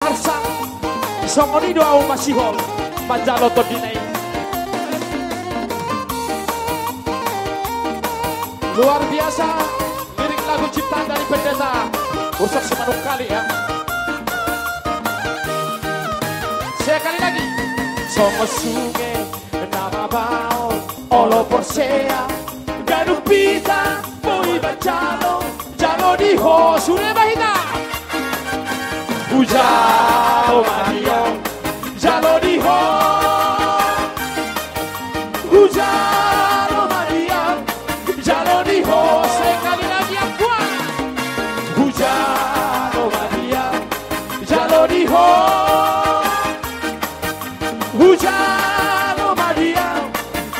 warsa songoni doa masih hol panjaloto dinai. Luar biasa lirik lagu ciptaan dari pendeta Ursak Simanuk kali ya. Sekali lagi Songo sunge nama baon olo porsea garupita poi bacalo jalo di ho sure bahita Ujalo Mario jalo di ho Ujalo Maria jalo di ho. Sekali lagi yang kuat Ujalo Maria jalo di ho Ujalo Maria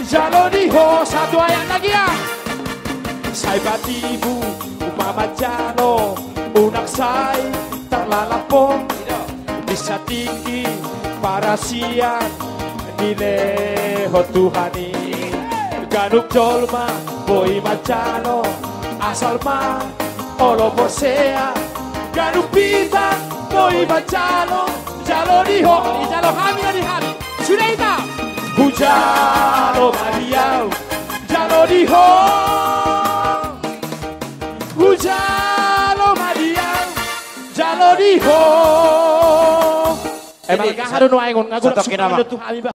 jalo di ho. Satu ayat lagi ya. Sai batibu umama jalo unak sai terlalapong bisa tinggi para siang dileho Tuhani ganuk jolma boy macano asal ma olo posea ganuk pita boy macano jalo diho di jalo kami di hari sudah itu Ujalo Maria jalo diho Ujalo Maria jalo diho. Emang harus nuangon ngaku